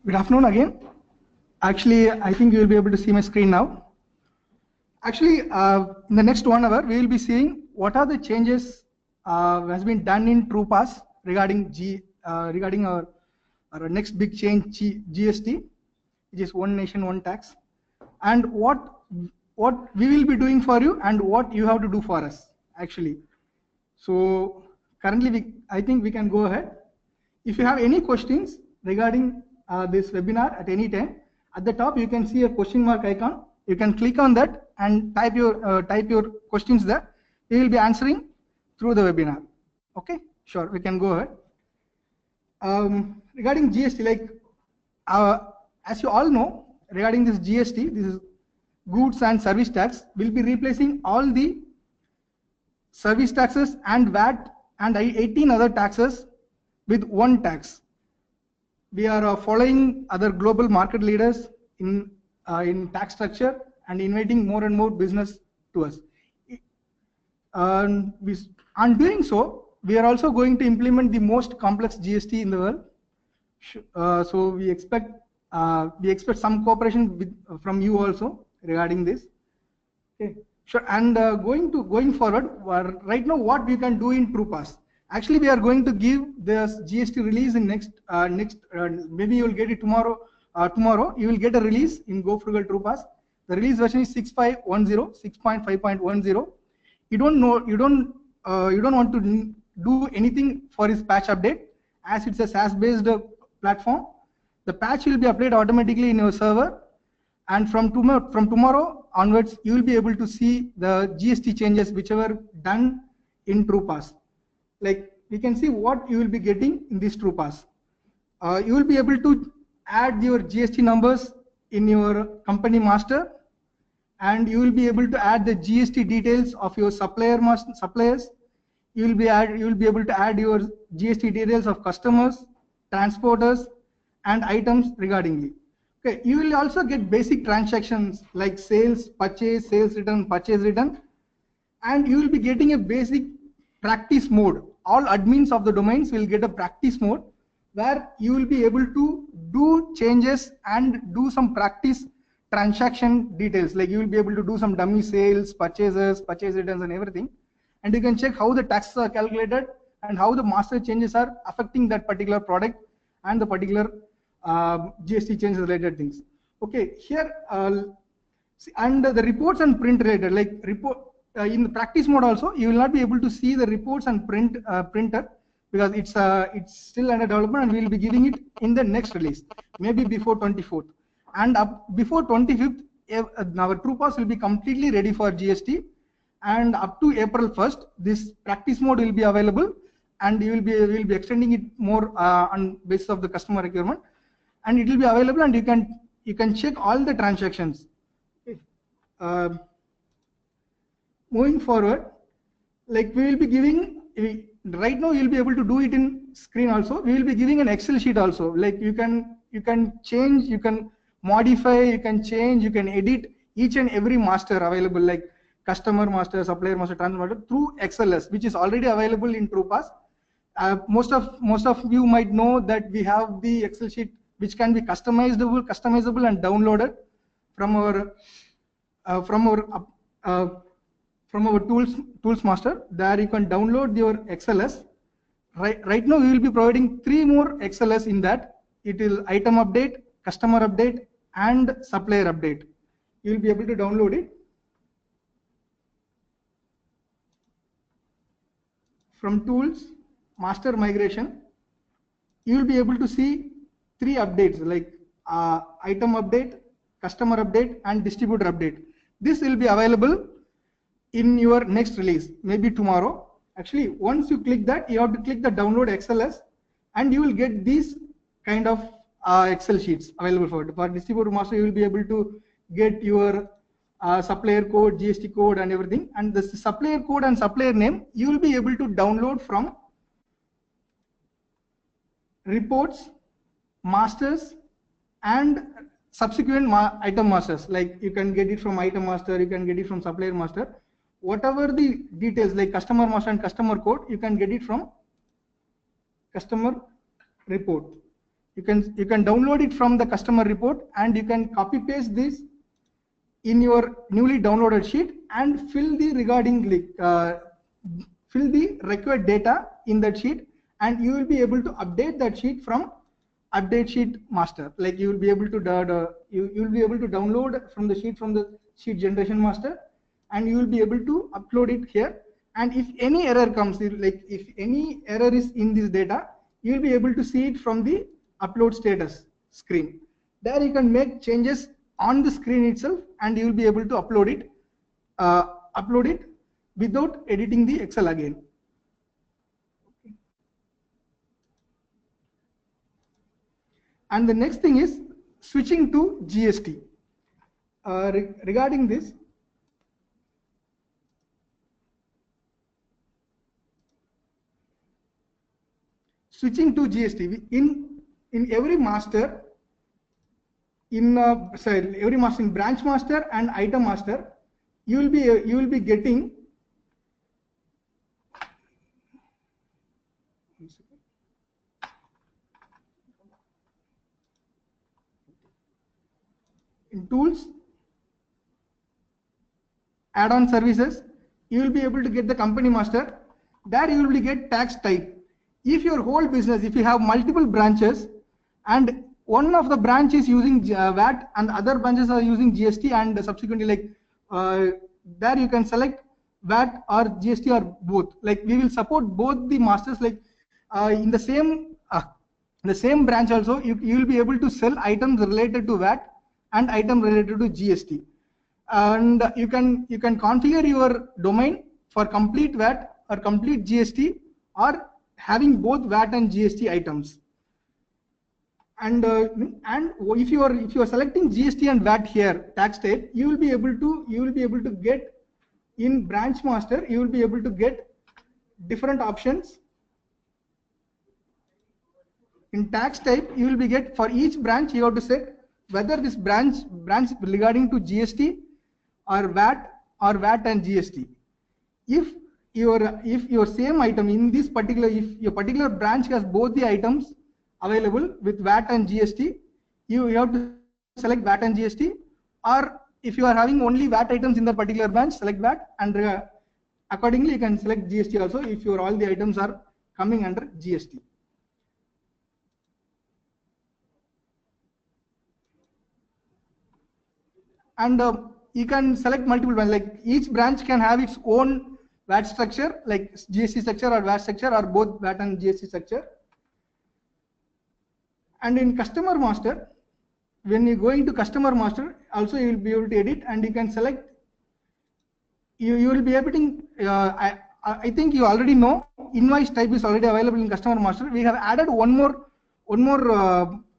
Good afternoon again. Actually, I think you will be able to see my screen now. Actually, in the next 1 hour, we will be seeing what are the changes has been done in TruePOS regarding our next big change, GST, which is one nation, one tax, and what we will be doing for you and what you have to do for us. Actually, so currently, I think we can go ahead. If you have any questions regarding this webinar at any time, at the top you can see a question mark icon. You can click on that and type your questions there. We will be answering through the webinar. Okay, sure, we can go ahead. Regarding GST, like as you all know, regarding this GST, this is goods and service tax, will be replacing all the service taxes and VAT and 18 other taxes with one tax. We are following other global market leaders in tax structure and inviting more and more business to us. And doing so, we are also going to implement the most complex GST in the world. So we expect some cooperation from you also regarding this. Okay, sure. And going forward, right now, what we can do in TruePOS. Actually, we are going to give this GST release in next maybe you will get it tomorrow. Tomorrow you will get a release in GoFrugal TruePOS. The release version is 6.5.10, 6.5.10. You don't want to do anything for this patch update, as it's a SaaS-based platform. The patch will be updated automatically in your server, and from tomorrow onwards, you will be able to see the GST changes whichever done in TruePOS. Like we can see what you will be getting in this TruePOS. You will be able to add your GST numbers in your company master, and you will be able to add the GST details of your suppliers. You will be able to add your GST details of customers, transporters, and items regardingly. Okay, you will also get basic transactions like sales, purchase, sales return, purchase return, and you will be getting a basic practice mode. All admins of the domains will get a practice mode where you will be able to do changes and do some practice transaction details. Like you will be able to do some dummy sales, purchases, purchase returns, and everything. And you can check how the taxes are calculated and how the master changes are affecting that particular product and the particular GST changes related things. Okay, here and the reports and print related, like in the practice mode also, you will not be able to see the reports and printer because it's still under development, and we will be giving it in the next release, maybe before 24th. And before 25th, our TruePOS will be completely ready for GST, and up to April 1st, this practice mode will be available, and we will be extending it more on basis of the customer requirement, and it will be available, and you can check all the transactions. Okay. Moving forward, like we will be giving, right now you will be able to do it in screen also. We will be giving an Excel sheet also. Like you can change, you can modify, you can change, you can edit each and every master available, like customer master, supplier master, transport master, through XLS, which is already available in TruePOS. Most of you might know that we have the Excel sheet which can be customizable and downloaded from our tools master. There you can download your XLS. Right now we will be providing 3 more XLS in that. It will item update, customer update, and supplier update. You will be able to download it from tools, master migration. You will be able to see 3 updates like item update, customer update, and distributor update. This will be available in your next release, maybe tomorrow. Actually, once you click that, you have to click the download XLS, and you will get these kind of Excel sheets available for distributor master. You will be able to get your supplier code, GST code, and everything. And the supplier code and supplier name you will be able to download from reports, masters, and subsequent item masters. Like you can get it from item master, you can get it from supplier master. Whatever the details like customer master and customer code, you can get it from customer report. You can download it from the customer report, and you can copy paste this in your newly downloaded sheet and fill the required data in that sheet, and you will be able to update that sheet from update sheet master. Like you will be able to you will be able to download from the sheet generation master, and you will be able to upload it here. And if any error comes, like if any error is in this data, you will be able to see it from the upload status screen. There you can make changes on the screen itself, and you will be able to upload it without editing the Excel again. And the next thing is switching to GST. Regarding this, switching to GST, in every master, every master, in branch master and item master, you will be getting in tools, add-on services, you will be able to get the company master. There you will get tax type. If your whole business, if you have multiple branches and one of the branch is using VAT and other branches are using GST, and subsequently there you can select VAT or GST or both. Like we will support both the masters. Like in the same branch also, you will be able to sell items related to VAT and item related to GST. And you can configure your domain for complete VAT or complete GST, or having both VAT and GST items. And if you are selecting GST and VAT here tax type, you will be able to get in branch master, you will be able to get different options. In tax type, you will be get for each branch, you have to set whether this branch regarding to GST or VAT and GST. If your same item in this particular, if your particular branch has both the items available with VAT and GST, you have to select VAT and GST. Or if you are having only VAT items in the particular branch, select VAT, and accordingly you can select GST also if your all the items are coming under GST. And you can select multiple branches. Like each branch can have its own VAT structure, like GST structure or VAT structure, or both VAT and GST structure. And in customer master, when you go into customer master, also you will be able to edit, and you can select. You will be able to. I think you already know invoice type is already available in customer master. We have added one more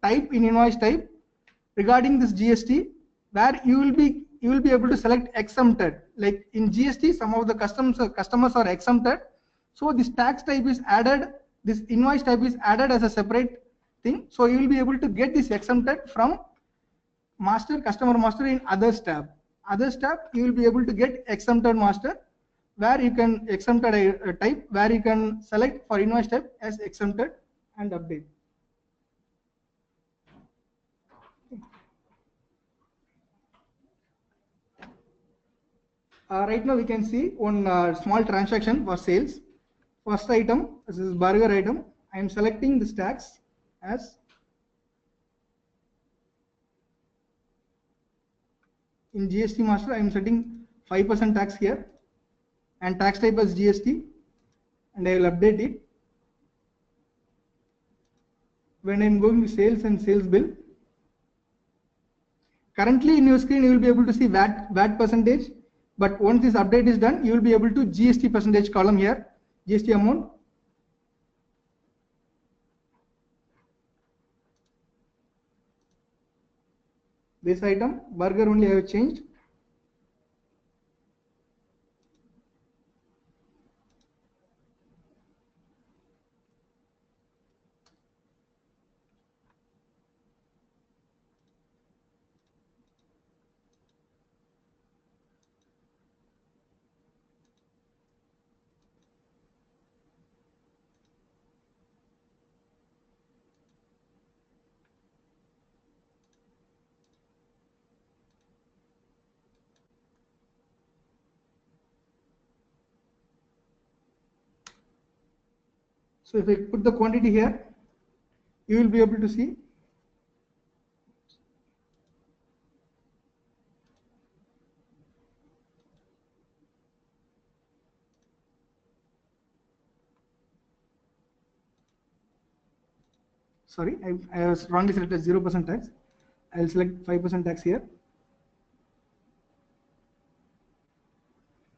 type in invoice type regarding this GST, where you will be able to select exempted. Like in GST, some of the customers are exempted, so this tax type is added. This invoice type is added as a separate thing. So you will be able to get this exempted from master, customer master in others tab. Others tab, you will be able to get exempted master, where you can exempted a type, where you can select for invoice type as exempted and update. Right now we can see one small transaction for sales. First item, this is burger item. I am selecting this tax as in GST master. I am setting 5% tax here, and tax type as GST, and I will update it. When I am going to sales and sales bill, currently in your screen you will be able to see VAT percentage, but once this update is done, you will be able to GST percentage column here, GST amount. This item, burger only I have changed. So if I put the quantity here, you will be able to see. Sorry, I was wrongly selected 0% tax. I'll select 5% tax here.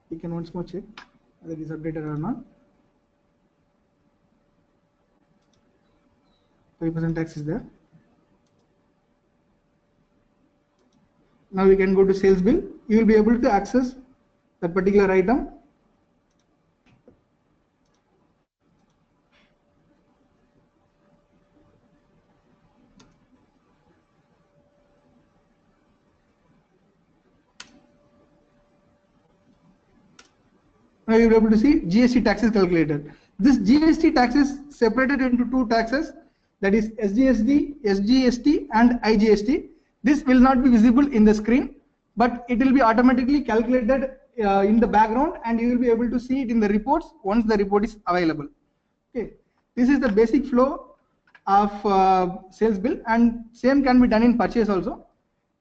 You can once more check whether it is updated or not. 5% tax is there. Now we can go to sales bill. You will be able to access that particular item. Now you will be able to see GST taxes calculated. This GST tax is separated into two taxes, that is SGST and IGST. This will not be visible in the screen, but it will be automatically calculated in the background, and you will be able to see it in the reports once the report is available. Okay, this is the basic flow of sales bill, and same can be done in purchase also.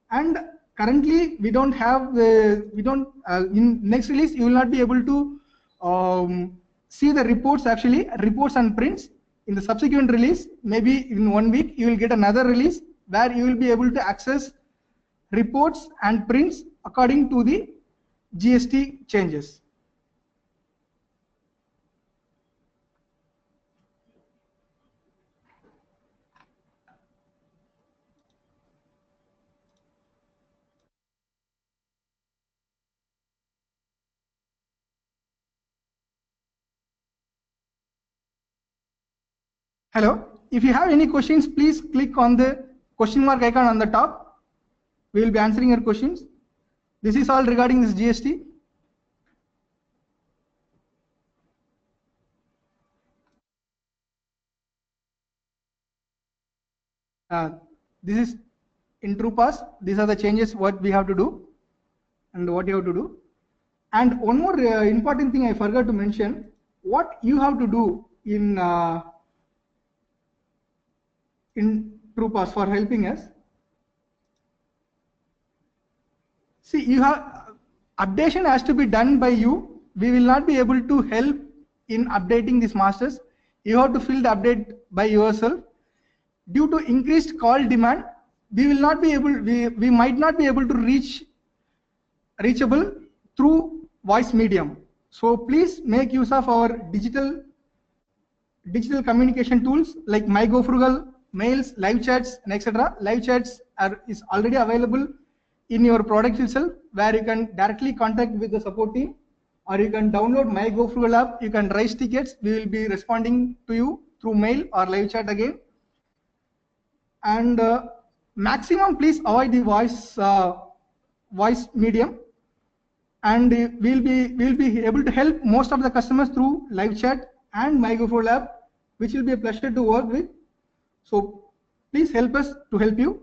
And currently we don't have in next release you will not be able to see the reports, actually reports and prints. In the subsequent release, maybe in 1 week, you will get another release where you will be able to access reports and prints according to the GST changes. Hello, if you have any questions, please click on the question mark icon on the top. We will be answering your questions. This is all regarding this GST. This is in TruePOS. These are the changes what we have to do and what you have to do. And one more important thing I forgot to mention, what you have to do in TruePOS for helping us. See, you have updation has to be done by you. We will not be able to help in updating these masters. You have to fill the update by yourself. Due to increased call demand, we will not be able. We might not be able to reachable through voice medium. So please make use of our digital communication tools like My GoFrugal, mails, live chats, and etc. Live chats is already available in your product itself, where you can directly contact with the support team, or you can download My GoFrugal app. You can raise tickets. We will be responding to you through mail or live chat again. And maximum, please avoid the voice medium. And we'll be able to help most of the customers through live chat and My GoFrugal app, which will be a pleasure to work with. So please help us to help you.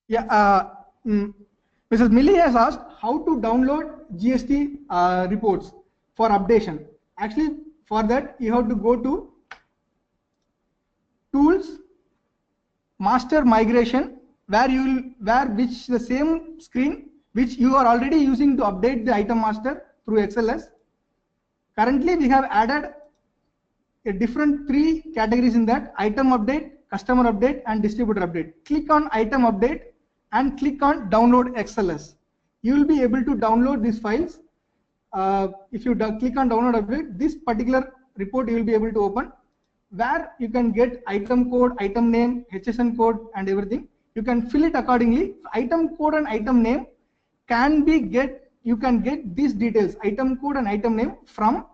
Yeah, Mrs. Millie has asked how to download GST reports for updation. Actually, for that you have to go to Tools, Master Migration, which the same screen which you are already using to update the item master through XLS. Currently, we have added a different 3 categories in that: item update, customer update, and distributor update. Click on item update and click on download XLS. You will be able to download these files. If you click on download update, this particular report you will be able to open, where you can get item code, item name, HSN code, and everything. You can fill it accordingly. Item code and item name can be you can get these details, item code and item name, from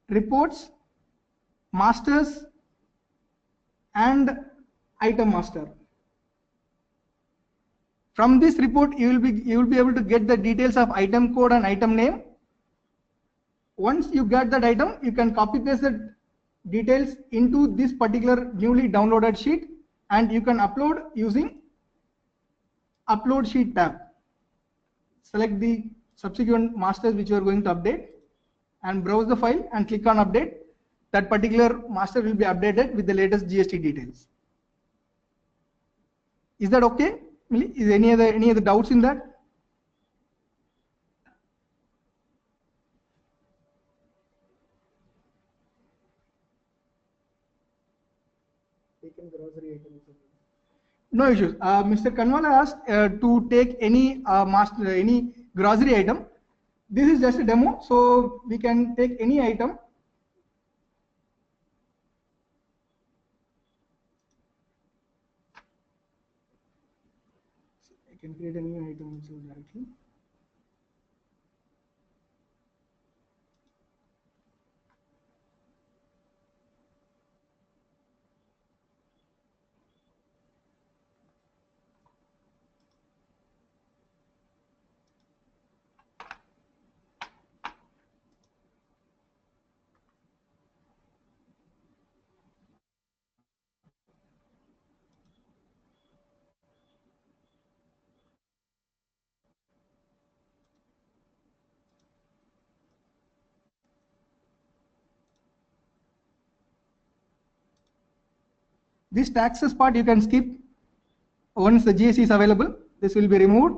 reports, masters, and item master. From this report, you will be able to get the details of item code and item name. Once you get that item, you can copy paste the details into this particular newly downloaded sheet, and you can upload using upload sheet tab. Select the subsequent masters which you are going to update and browse the file and click on update. That particular master will be updated with the latest GST details. Is that okay? Is any other doubts in that? No issues. Mr. Kanwala asked to take any any grocery item. This is just a demo, so we can take any item. I can create a new item also directly. This taxes part you can skip. Once the GST is available, this will be removed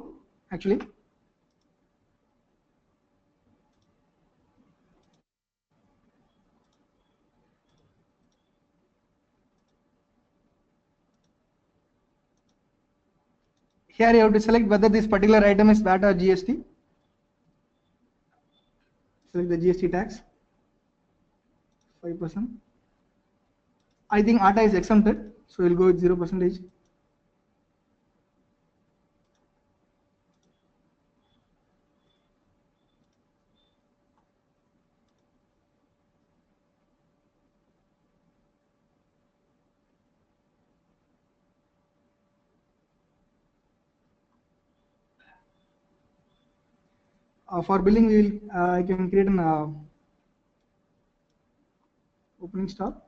actually. Here you have to select whether this particular item is VAT or GST. Select the GST tax, 5%. I think ATA is exempted, so we'll go with 0%. For billing, I can create an opening stock.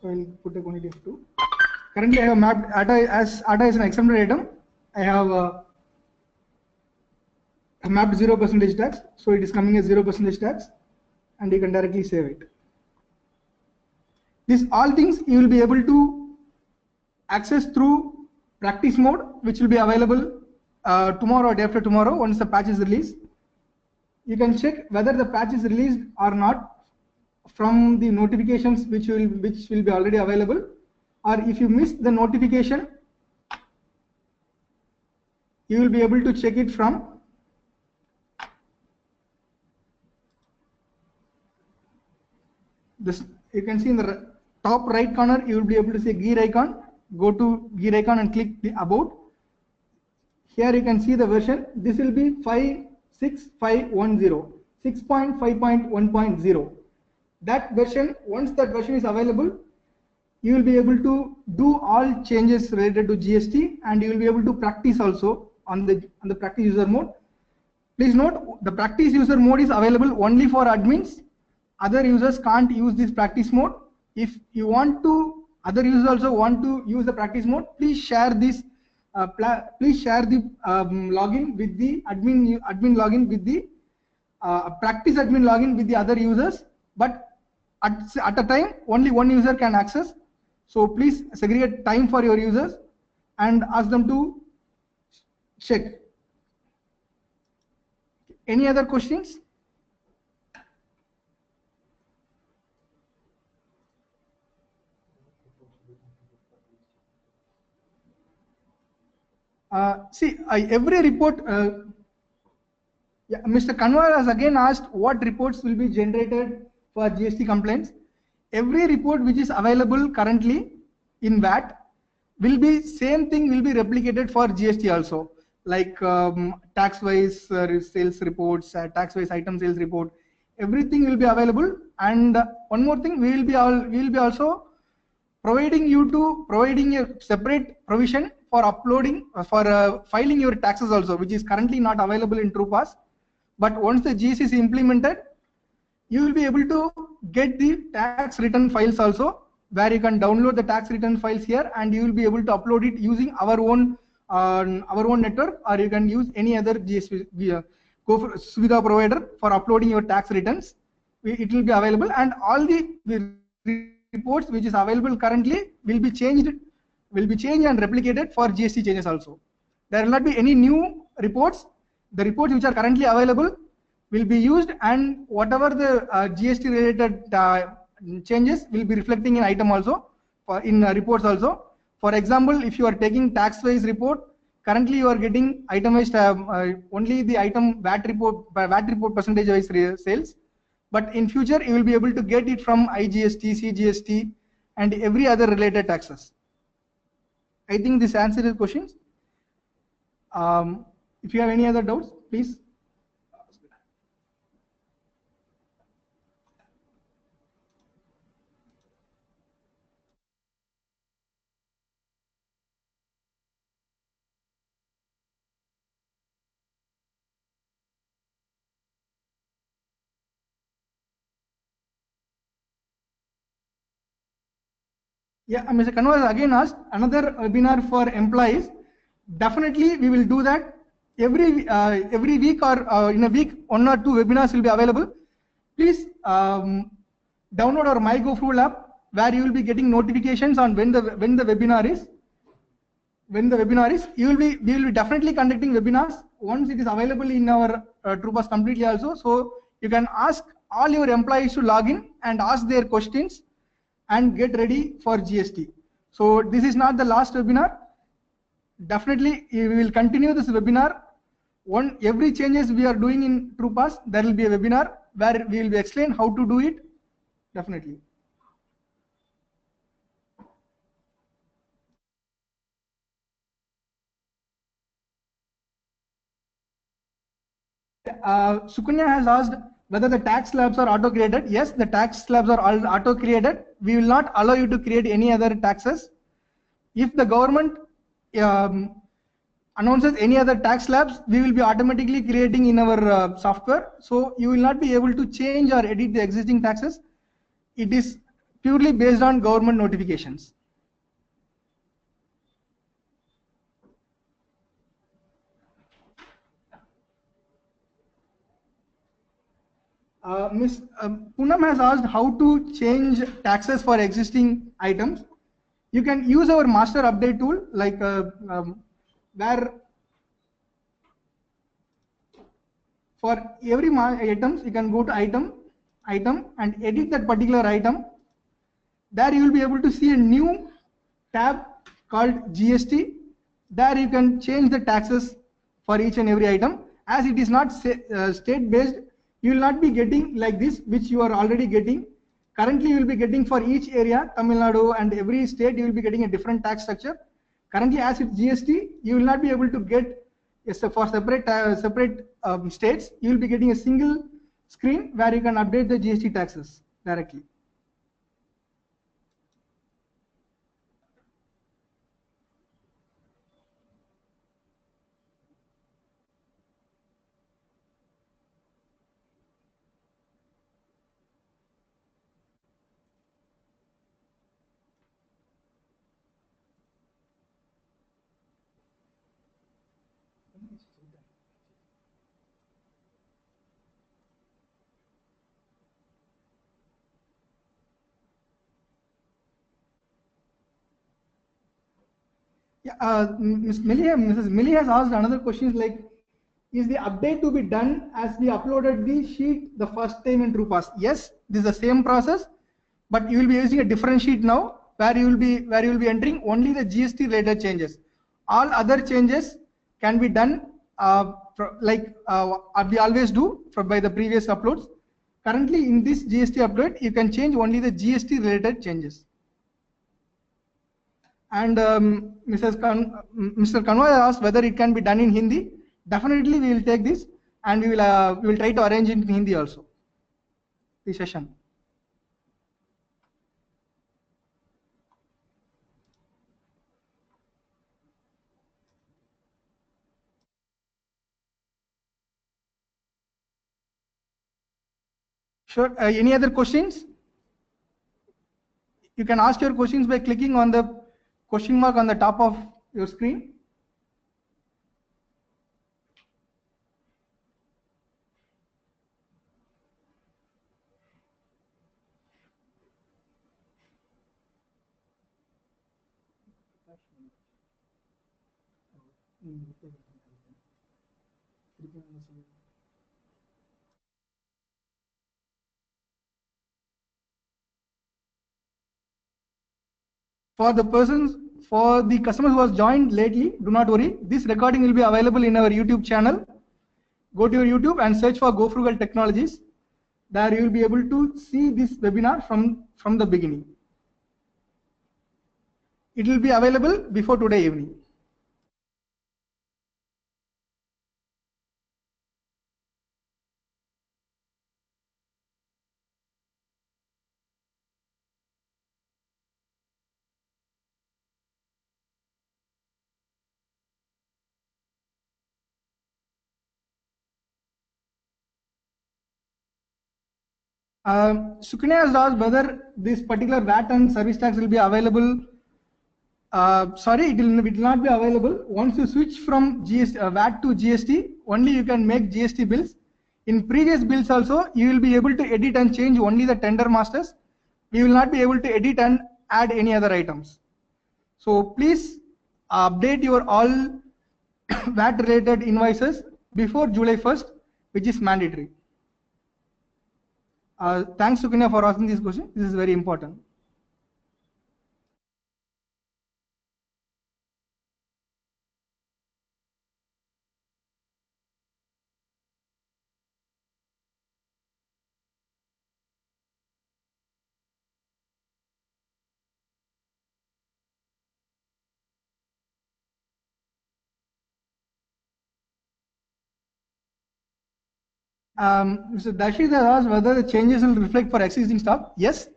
So I'll put a quantity of 2. Currently, I have mapped ATA as ATA is an exempted item. I have mapped 0% tax, so it is coming as 0% tax, and you can directly save it. These all things you will be able to access through practice mode, which will be available tomorrow or day after tomorrow once the patch is released. You can check whether the patch is released or not from the notifications which will be already available, or if you miss the notification, you will be able to check it from this. You can see in the top right corner, you will be able to see gear icon. Go to gear icon and click the about. Here you can see the version. This will be 56510, 6.5.1.0. That version, once that version is available, you will be able to do all changes related to GST, and you will be able to practice also on the practice user mode. Please note, the practice user mode is available only for admins. Other users can't use this practice mode. If you want to, other users also want to use the practice mode, please share this. Please share the login with the admin login with the practice admin login with the other users. But at a time, only one user can access. So please segregate time for your users and ask them to check. Any other questions? See, every report, yeah, Mr. Kanwar has again asked what reports will be generated for GST complaints. Every report which is available currently in VAT will be same thing will be replicated for GST also, like tax-wise sales reports, tax-wise item sales report. Everything will be available. And one more thing, we will be also providing a separate provision for uploading for filing your taxes also, which is currently not available in TruePOS. But once the GST is implemented, you will be able to get the tax return files also, where you can download the tax return files here, and you will be able to upload it using our own network, or you can use any other GST Suvidha provider for uploading your tax returns. It will be available, and all the reports which is available currently will be changed and replicated for GST changes also. There will not be any new reports. The reports which are currently available will be used, and whatever the GST related changes will be reflecting in item also, in reports also. For example, if you are taking tax wise report, currently you are getting itemized only the item VAT report percentage wise sales, but in future you will be able to get it from IGST, CGST, and every other related taxes. I think this answers the questions. If you have any other doubts, please. Yeah, Mr. Kanwar has again asked another webinar for employees. Definitely, we will do that. Every week or in a week, 1 or 2 webinars will be available. Please download our My GoFrugal app, where you will be getting notifications on when the webinar is. We will be definitely conducting webinars once it is available in our TruePOS completely also. So you can ask all your employees to log in and ask their questions and get ready for GST. So this is not the last webinar. Definitely we will continue this webinar. Every changes we are doing in TruePOS, there will be a webinar where we will be explain how to do it. Definitely. Sukunya has asked whether the tax slabs are auto created. Yes, the tax slabs are all auto created. We will not allow you to create any other taxes. If the government announces any other tax slabs, we will be automatically creating in our software. So you will not be able to change or edit the existing taxes. It is purely based on government notifications. Ms. Poonam has asked how to change taxes for existing items. You can use our master update tool, like where for every items you can go to item and edit that particular item. There you will be able to see a new tab called GST. There you can change the taxes for each and every item. As it is not state based, you will not be getting like this, which you are already getting. Currently you will be getting for each area, Tamil Nadu, and every state you will be getting a different tax structure. Currently, as with GST, you will not be able to get for separate states. You will be getting a single screen where you can update the GST taxes directly. Yeah, Mrs. Millie has asked another question like, is the update to be done as we uploaded the sheet the first time in TruePOS? Yes, this is the same process, but you will be using a different sheet now where you will be entering only the GST related changes. All other changes can be done like we always do by the previous uploads. Currently in this GST upload, you can change only the GST related changes. And Mr. Kanwar asked whether it can be done in Hindi. Definitely, we will take this and we will try to arrange it in Hindi also. The session. Sure. Any other questions? You can ask your questions by clicking on the question mark on the top of your screen. For the customers who has joined lately, do not worry. This recording will be available in our YouTube channel. Go to your YouTube and search for GoFrugal Technologies. There you will be able to see this webinar from the beginning. It will be available before today evening. Sukanya has asked whether this particular VAT and service tax will be available. Sorry, it will not be available. Once you switch from VAT to GST, only you can make GST bills. In previous bills also, you will be able to edit and change only the tender masters. We will not be able to edit and add any other items. So please update your all VAT related invoices before July 1st, which is mandatory. Thanks, Sukanya, for asking this question. This is very important. Mr. Dashid has asked whether the changes will reflect for existing stock. Yes,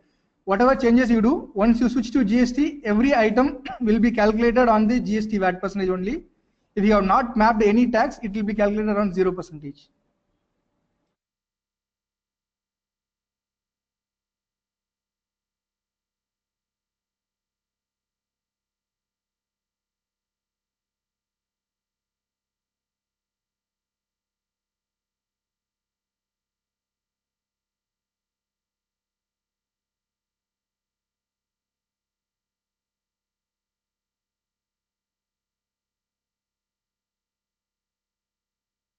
whatever changes you do, once you switch to GST, every item will be calculated on the GST VAT percentage only. If you have not mapped any tax, it will be calculated around 0%.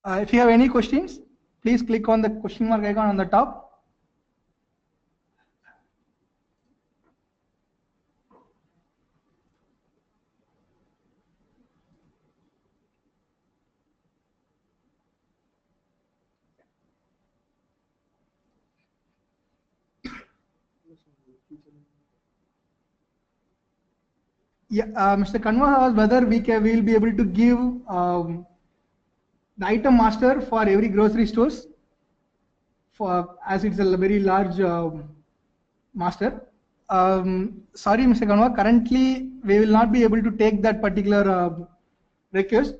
If you have any questions, please click on the question mark icon on the top. Yeah, Mr. Kanwar asked whether we will be able to give the item master for every grocery stores, as it's a very large master. Sorry, Mr. Kanwar, currently we will not be able to take that particular request.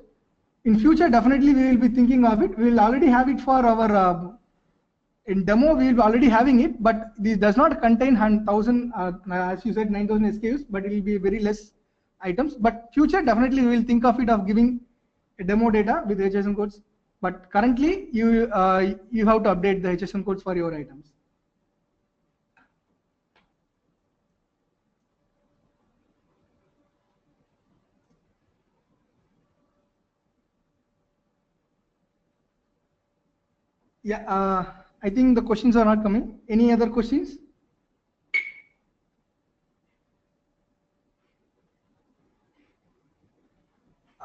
In future, definitely we will be thinking of it. We will already have it for our in demo. We will be already having it, but this does not contain 1,000, as you said, 9,000 SKUs, but it will be very less items. But future, definitely we will think of it of giving a demo data with HSN codes. But currently, you have to update the HSN codes for your items. Yeah, I think the questions are not coming. Any other questions?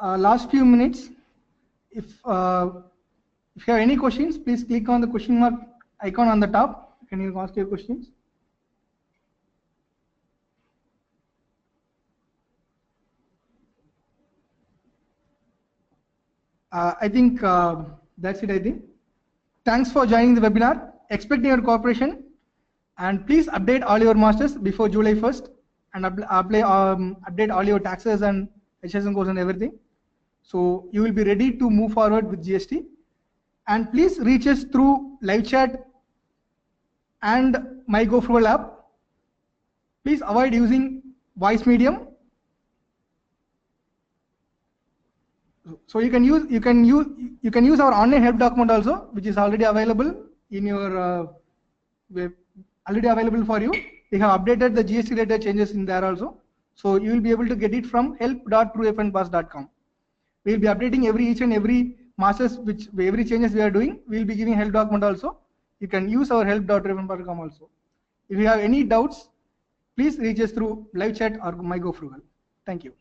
Last few minutes. If you have any questions, please click on the question mark icon on the top. Can you ask your questions? I think that's it. I think. Thanks for joining the webinar. Expecting your cooperation, and please update all your masters before July 1st, and update all your taxes and HSN codes and everything. So you will be ready to move forward with GST. And please reach us through live chat and my GoFrugal app. Please avoid using voice medium. So you can use our online help document also, which is already available in your web, already available for you. We have updated the GST data changes in there also. So you will be able to get it from help.truepos.com. We will be updating each and every masters, every changes we are doing. We will be giving help document also. You can use our help.truepos.com also. If you have any doubts, please reach us through live chat or my GoFrugal. Thank you.